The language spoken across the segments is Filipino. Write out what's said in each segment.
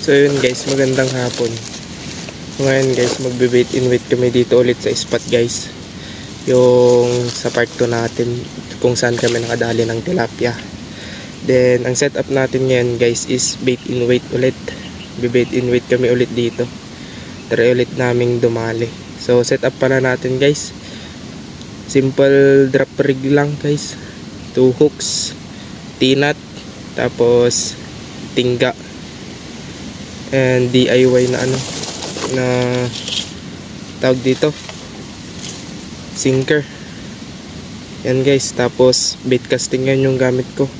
So yun guys, magandang hapon. Ngayon guys, magbe-bait in wait kami dito ulit sa spot guys. Yung sa part 2 natin kung saan kami nakadali ng tilapia. Then ang setup natin ngayon guys is bait in wait ulit. Be-bait in wait kami ulit dito. Try ulit naming dumali. So setup pala natin guys. Simple drop rig lang guys. 2 hooks, T-nut, tapos tingga. And DIY na na tawag dito, sinker. Yan guys, tapos bait casting yan yung gamit ko.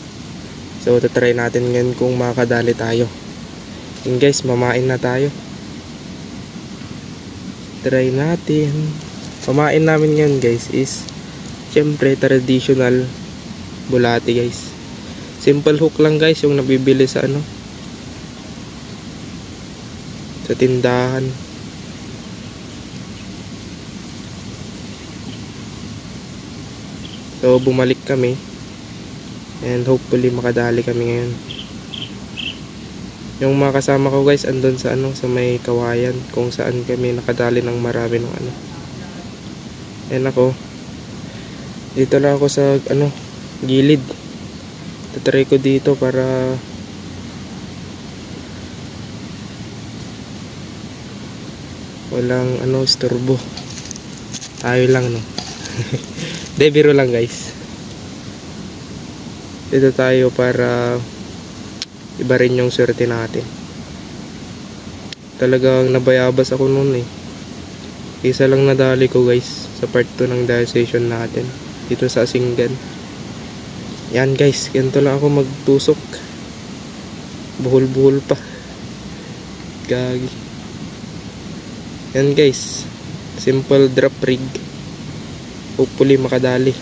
So tatry natin ngayon kung makakadali tayo. Yan guys, mamain na tayo. Try natin. Pamain namin ngayon guys is syempre traditional bulati guys. Simple hook lang guys yung nabibili sa sa tindahan. So bumalik kami and hopefully makadali kami ngayon. Yung mga kasama ko guys andun sa sa may kawayan kung saan kami nakadali ng marami ng and ako dito lang ako sa gilid. Tatry ko dito para walang istorbo. Tayo lang De, biro lang guys. Dito tayo para iba rin yung swerte natin. Talagang nabayabas ako noon Isa lang nadali ko guys sa part 2 ng dive session natin dito sa Singgan. Yan guys, ganito lang ako magtusok. Buhol-buhol pa. Gagi. Yan guys, simple drop rig. Hopefully makadali.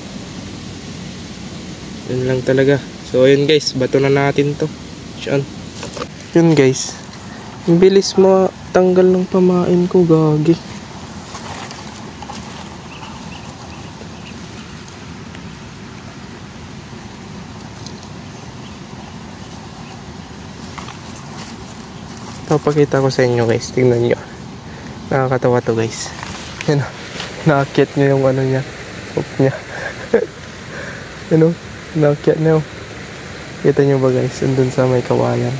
Yun lang talaga. So yun guys, bato na natin to. Yun guys, ang bilis matanggal ng pamain ko, gagi. Papakita ko sa inyo guys, tingnan nyo. Nakakatawa to guys. Yan, naakyat niya yung niya, hook niya. Naakyat niya. Kita nyo ba guys, andun sa may kawayan.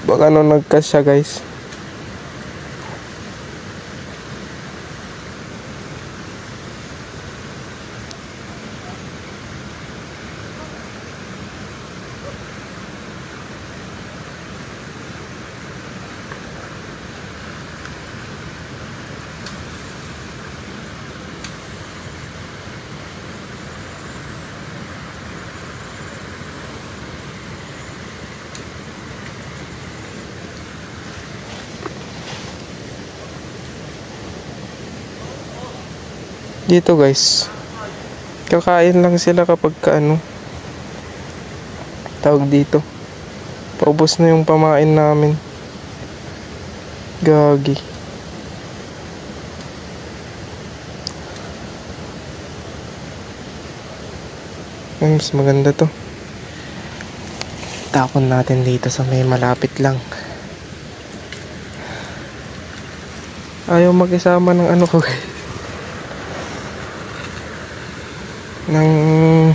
Baka nagkas siya guys. Dito guys, kakain lang sila kapag tawag dito, paubos na yung pamain namin. Gagi. Mas maganda to. Takon natin dito sa may malapit lang. Ayaw mag-isama ng ko guys, ng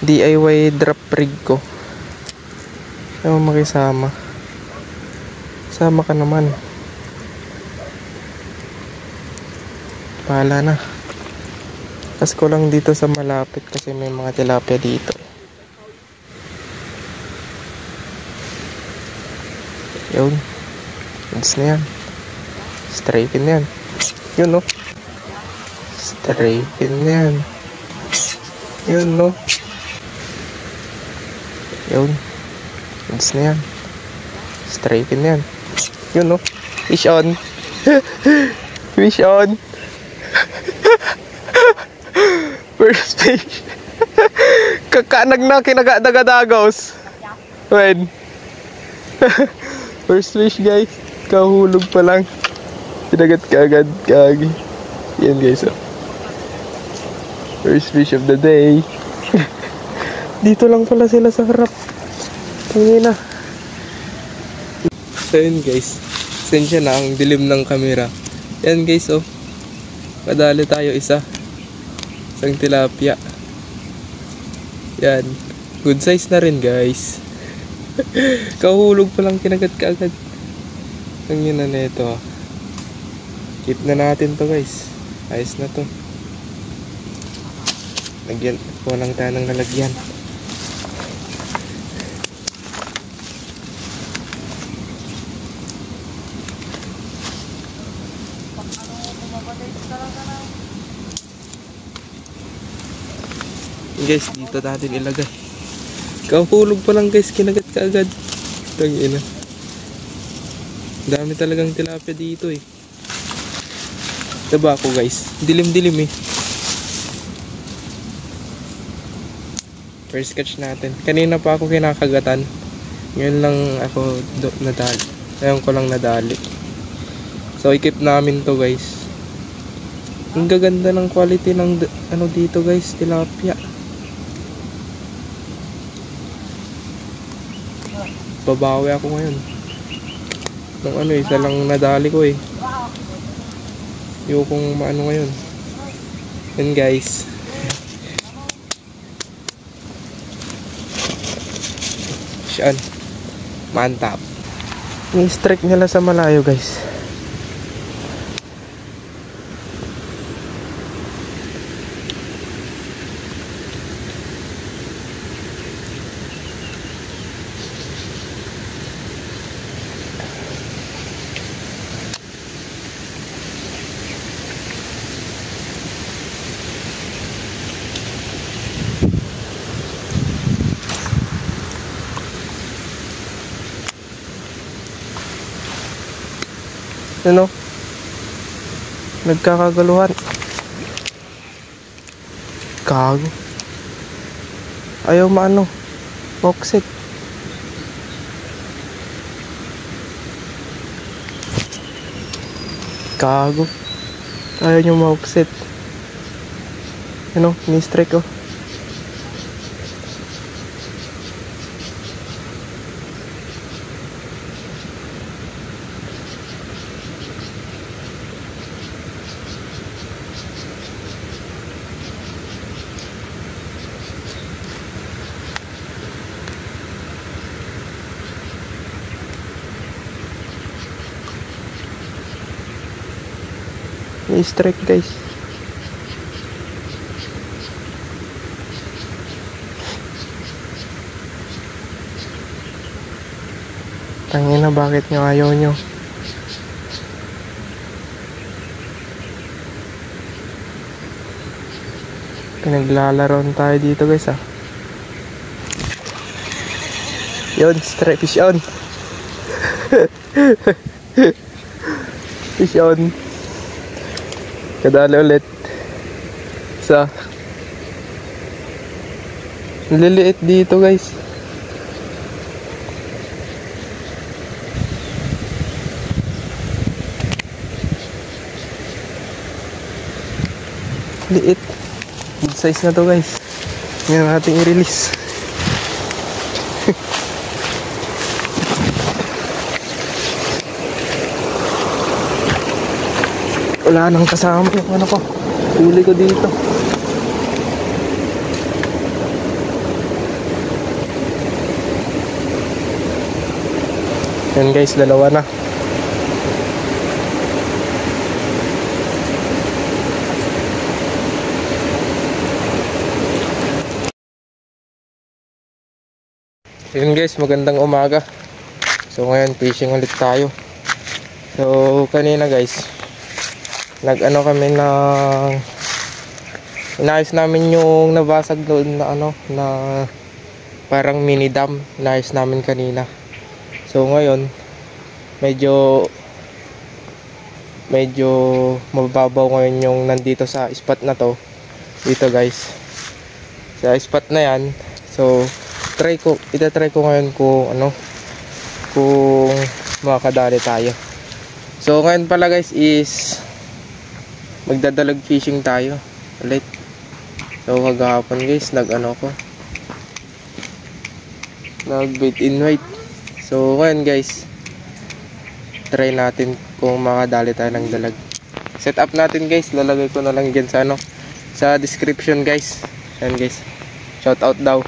DIY drop rig ko. Ayaw makisama. Sama ka naman. Bahala na. Kas ko lang dito sa malapit kasi may mga tilapia dito. Yun. Goods na yan. Straighten yan. Yun Straighten yan. Yun, no? Yun. Goods na yan. Straighten yan. Yun, no? Fish on. Fish on. First fish. Kakanag na kinagadagadagos. When? First fish, guys. Kahulog pa lang. Kinagat ka agad. Kagi. Yan, guys, oh. First fish of the day. Dito lang pala sila sa harap. Tangina. So yun, guys. Sensya na ang dilim ng camera. Yan, guys, oh. Kadali tayo isa. Isang tilapia. Yan. Good size na rin, guys. Kahulog pa lang, kinagat ka agad. Ang yun na ito. Keep na natin to, guys. Ayos na to. Lagyan. Kuha lang tayo ng lalagyan. Guys, dito natin ilagay. Kahulog pa lang, guys, kinagat ka agad. Tangina. Dami talagang tilapia dito, eh. Diba ako, guys? Dilim-dilim, eh. First catch natin. Kanina pa ako kinakagatan. Ngayon lang ako nadali. Ngayon ko lang nadali. So, i-keep namin to, guys. Ang gaganda ng quality ng ano dito, guys, tilapia. Babawi ako ngayon. Nung ano, isa lang nadali ko, eh. Yung maano ngayon. Yan, guys. Siyan. Mantap. Yung strike nila sa malayo, guys. Ano? Nagkakagaluhan. Gago. Ayaw maano. Boxit. Gago. Ayaw nyo ma-offset. Ano? Ni-strike, oh. Ni-strike, guys. Tangina, bakit nyo ayaw nyo? Pinaglalaroan tayo dito, guys, ah. Yun, strike, fish on. Fish on. Kadali ulit. Isa. Liliit dito, guys. Liit. Good size na to, guys. Ngayon natin i-release. Wala nang kasama yung ano ko. Huli ko dito. Yan, guys, dalawa na. Yun, guys, magandang umaga. So ngayon fishing ulit tayo. So kanina, guys, nag-ano kami ng Inayos namin yung nabasag doon na ano, na parang mini dam. Inayos namin kanina. So ngayon, medyo mababaw ngayon yung nandito sa spot na to. Dito guys, sa spot na yan. So itatry ko ngayon kung makakadali tayo. So ngayon pala guys is magdadalag fishing tayo ulit. So kagahapon guys nag bait in white. So ngayon guys, try natin kung makadali tayo ng dalag. Set up natin guys, lalagay ko na lang dyan sa sa description guys. Ayan guys, shout out daw.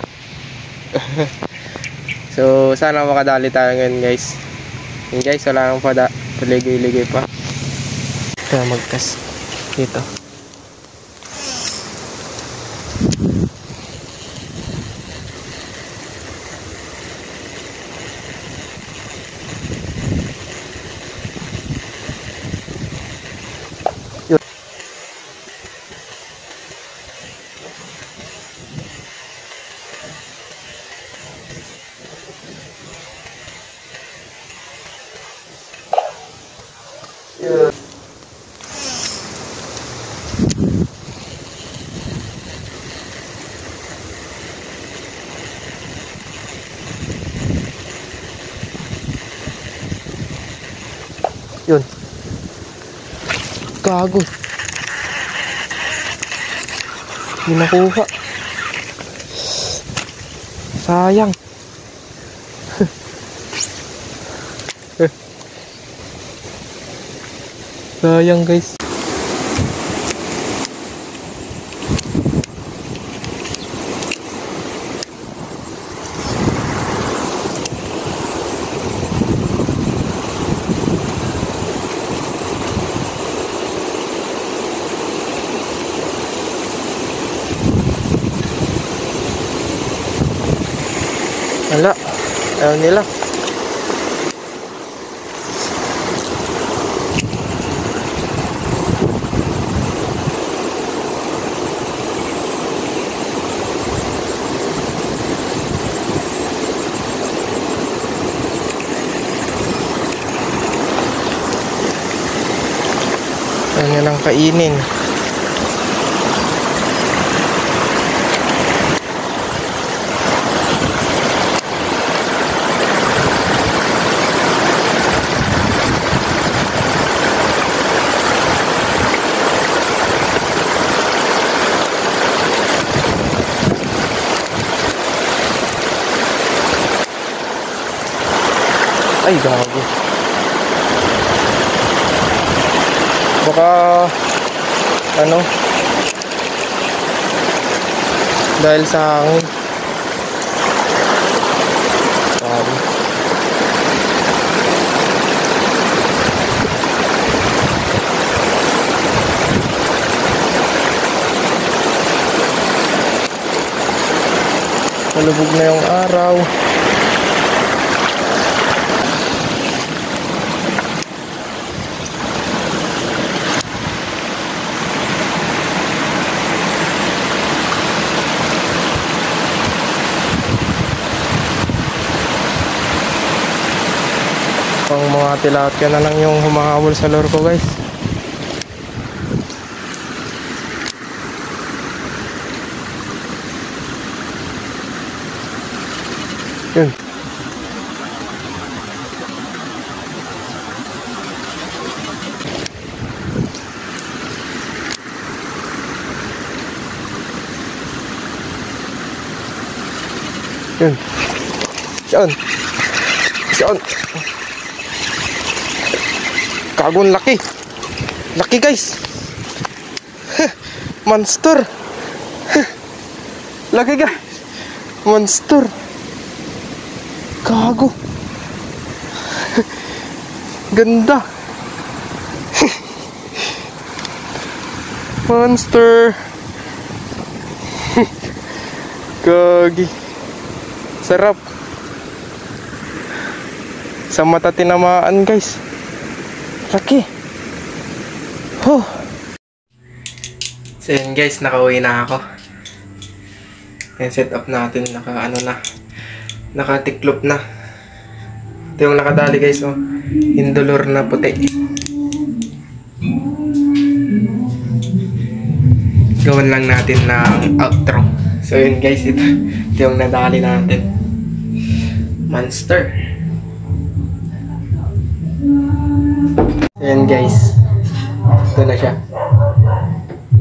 So sana makadali tayo ngayon guys. Yan guys, wala nang paligay-ligay pa. Kaya magkas dito. Yun. Gago. Hindi nakuha. Sayang. Sayang guys. Wala. Ayaw nila. Ayaw nilang kainin. Ay, gago. Baka dahil sa hangin. Gago. Malubog na yung araw. Pang mga tilapia na lang yung humahabol sa lure ko guys. Yun. Yun. Saan? Kagong laki. Laki guys. Monster. Laki guys. Monster. Gago. Ganda. Monster. Gagi. Sarap. Sa mata tinamaan guys. Laki. So So yun guys, nakauwi na ako. Yung setup natin, nakatiklop na. Ito yung nakadali guys, oh. Indolor na puti. Gawan lang natin ng outro. So yun guys, ito yung nadali natin. Monster. So yun guys, ito na siya.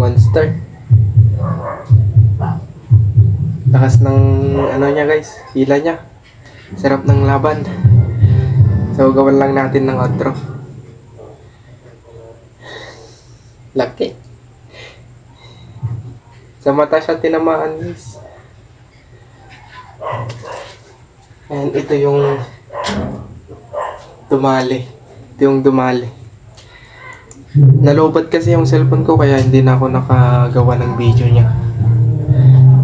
Monster. Lakas ng niya guys, hila niya. Sarap ng laban. So gawan lang natin ng outro. Laki. Sa mata siya tinamaan guys. And ito yung dumali. Ito yung dumali. Nalobat kasi yung cellphone ko kaya hindi na ako nakagawa ng video niya.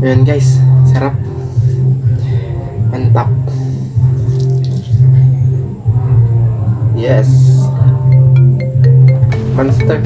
Ayan guys, sarap. Antap. Yes. Monster.